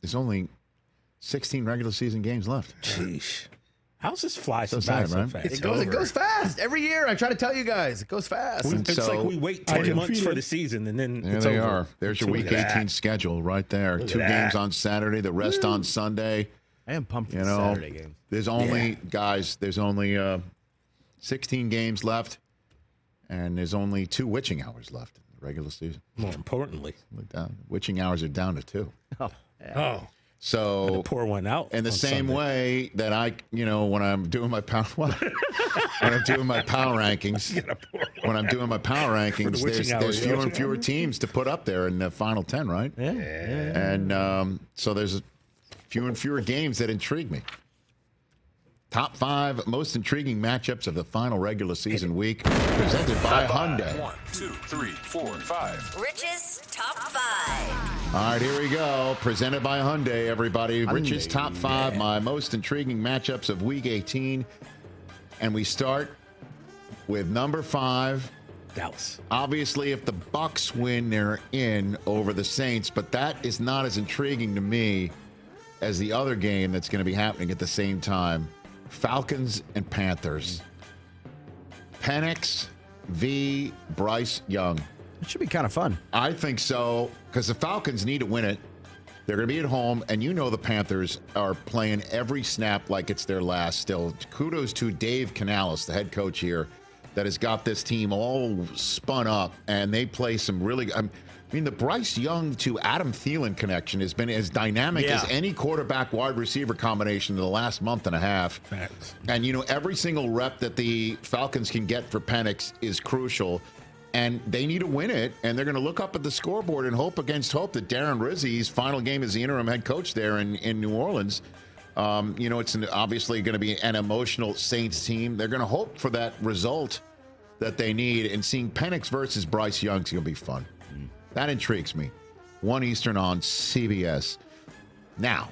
There's only 16 regular season games left. Jeez. How's this fly So by sad, so right? fast? It goes fast. Every year, I try to tell you guys, it goes fast. It's like we wait 10 months for the season, and then There it's they over. are. There's your Week 18 schedule right there. Look at 2 that. games on Saturday, the rest on Sunday. I am pumped for the Saturday game. There's only, guys, there's only 16 games left, and there's only 2 witching hours left in the regular season. More importantly. Witching hours are down to 2. Oh. So pour one out. In the on same Sunday. way that when I'm doing my power rankings, there's fewer and fewer teams to put up there in the final 10, right? Yeah. And so there's fewer and fewer games that intrigue me. Top 5 most intriguing matchups of the final regular season week, presented by Hyundai. 1, 2, 3, 4, 5. Rich's Top 5. All right, here we go. Presented by Hyundai, everybody. Rich's Top 5, my most intriguing matchups of Week 18. And we start with number 5. Dallas. Obviously, if the Bucs win, they're in over the Saints. But that is not as intriguing to me as the other game that's going to be happening at the same time. Falcons and Panthers. Penix v. Bryce Young. It should be kind of fun. I think so, because the Falcons need to win it. They're going to be at home, and the Panthers are playing every snap like it's their last still. Kudos to Dave Canales, the head coach here, that has got this team all spun up, and they play some really the Bryce Young to Adam Thielen connection has been as dynamic as any quarterback wide receiver combination in the last month and a half. Facts. And, every single rep that the Falcons can get for Penix is crucial. And they need to win it, and they're going to look up at the scoreboard and hope against hope that Darren Rizzi's final game as the interim head coach there in New Orleans. It's obviously going to be an emotional Saints team. They're going to hope for that result that they need, and seeing Penix versus Bryce Young is going to be fun. That intrigues me. 1 Eastern on CBS. Now,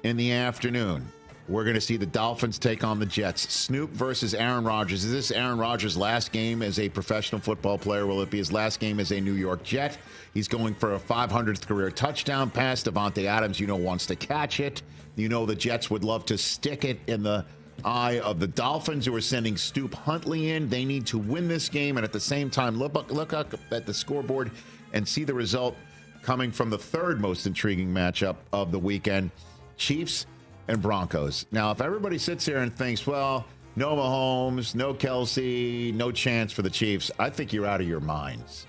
in the afternoon, we're going to see the Dolphins take on the Jets. Snoop versus Aaron Rodgers. Is this Aaron Rodgers' last game as a professional football player? Will it be his last game as a New York Jet? He's going for a 500th career touchdown pass. Devontae Adams, wants to catch it. The Jets would love to stick it in the eye of the Dolphins, who are sending Stoop Huntley in. They need to win this game, and at the same time, look up at the scoreboard and see the result coming from the third most intriguing matchup of the weekend, Chiefs and Broncos. Now, if everybody sits here and thinks, well, no Mahomes, no Kelsey, no chance for the Chiefs, I think you're out of your minds.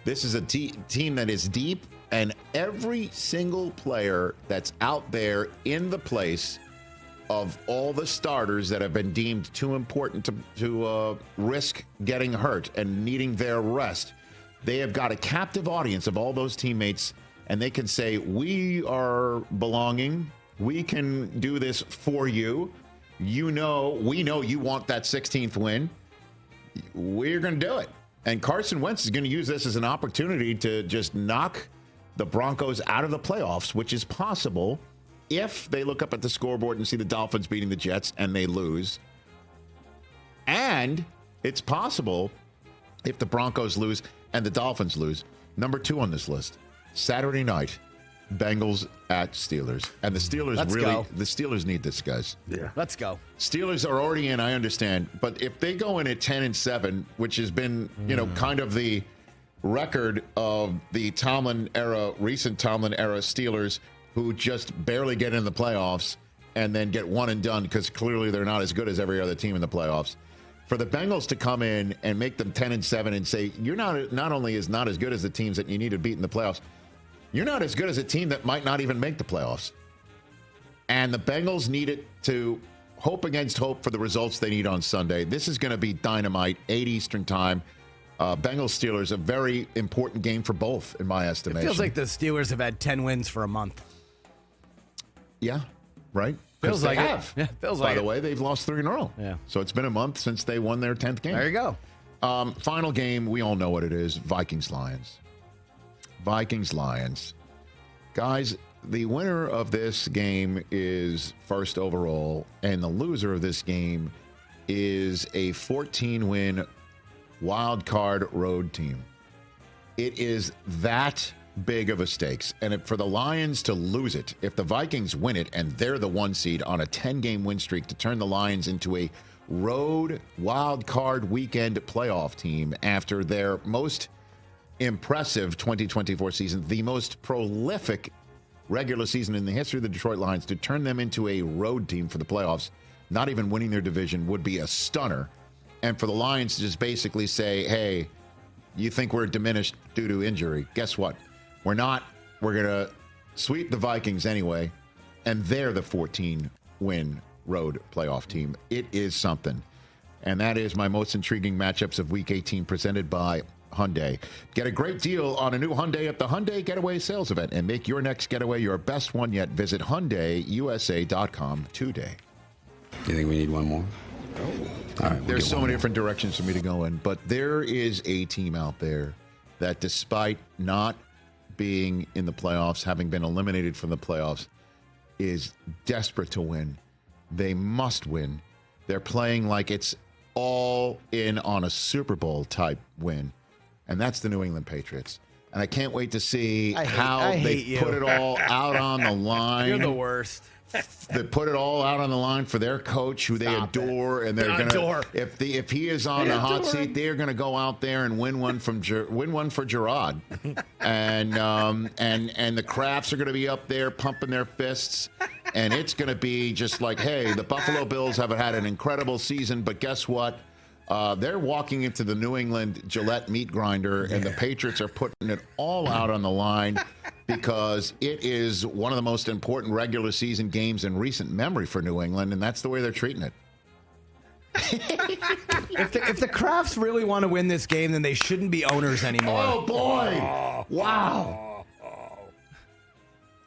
This is a team that is deep, and every single player that's out there in the place of all the starters that have been deemed too important to risk getting hurt and needing their rest, they have got a captive audience of all those teammates, and they can say, we are belonging. We can do this for you. We know you want that 16th win. We're going to do it. And Carson Wentz is going to use this as an opportunity to just knock the Broncos out of the playoffs, which is possible if they look up at the scoreboard and see the Dolphins beating the Jets and they lose. And it's possible if the Broncos lose and the Dolphins lose. Number 2 on this list, Saturday night, Bengals at Steelers. And the Steelers the Steelers need this, guys. Yeah. Let's go. Steelers are already in, I understand. But if they go in at 10-7, which has been, kind of the record of the recent Tomlin era Steelers, who just barely get in the playoffs and then get one and done because clearly they're not as good as every other team in the playoffs. For the Bengals to come in and make them 10-7 and say, you're not only not as good as the teams that you need to beat in the playoffs, you're not as good as a team that might not even make the playoffs. And the Bengals need it to hope against hope for the results they need on Sunday. This is going to be dynamite, 8 Eastern time. Bengals-Steelers, a very important game for both, in my estimation. It feels like the Steelers have had 10 wins for a month. Yeah, right? Feels they like have. it. Yeah, feels like By the way, they've lost 3 in a row. Yeah. So it's been a month since they won their 10th game. There you go. Final game, we all know what it is. Vikings-Lions. Vikings-Lions. Guys, the winner of this game is first overall, and the loser of this game is a 14-win wild card road team. It is that big of a stakes. And for the Lions to lose it, if the Vikings win it and they're the 1 seed on a 10-game win streak to turn the Lions into a road wild card weekend playoff team after their most impressive 2024 season, the most prolific regular season in the history of the Detroit Lions, to turn them into a road team for the playoffs, not even winning their division, would be a stunner. And for the Lions to just basically say, hey, you think we're diminished due to injury. Guess what? We're not. We're going to sweep the Vikings anyway, and they're the 14-win road playoff team. It is something. And that is my most intriguing matchups of Week 18 presented by Hyundai. Get a great deal on a new Hyundai at the Hyundai Getaway Sales Event and make your next getaway your best one yet. Visit HyundaiUSA.com today. You think we need one more? All right, There's so many different directions for me to go in, but there is a team out there that, despite not being in the playoffs, having been eliminated from the playoffs, is desperate to win. They must win. They're playing like it's all in on a Super Bowl type win, and that's the New England Patriots. And I can't wait to see how they put it all out on the line. You're the worst. They put it all out on the line for their coach, who they adore, and they're gonna. If he is on the hot seat, they're gonna go out there and win one for Gerard, and the Crafts are gonna be up there pumping their fists, and it's gonna be just like, hey, the Buffalo Bills have had an incredible season, but guess what? They're walking into the New England Gillette meat grinder, and the Patriots are putting it all out on the line because it is one of the most important regular season games in recent memory for New England, and that's the way they're treating it. If the Crafts really want to win this game, then they shouldn't be owners anymore. Oh, boy. Wow.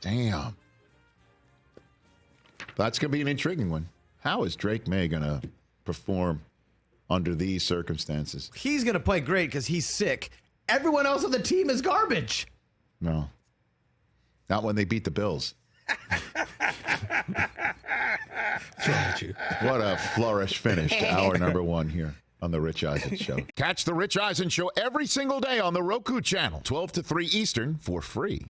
Damn. That's going to be an intriguing one. How is Drake May going to perform under these circumstances? He's going to play great because he's sick. Everyone else on the team is garbage. No. Not when they beat the Bills. What's wrong with you? What a flourish finish to hour number 1 here on The Rich Eisen Show. Catch The Rich Eisen Show every single day on the Roku channel, 12 to 3 Eastern, for free.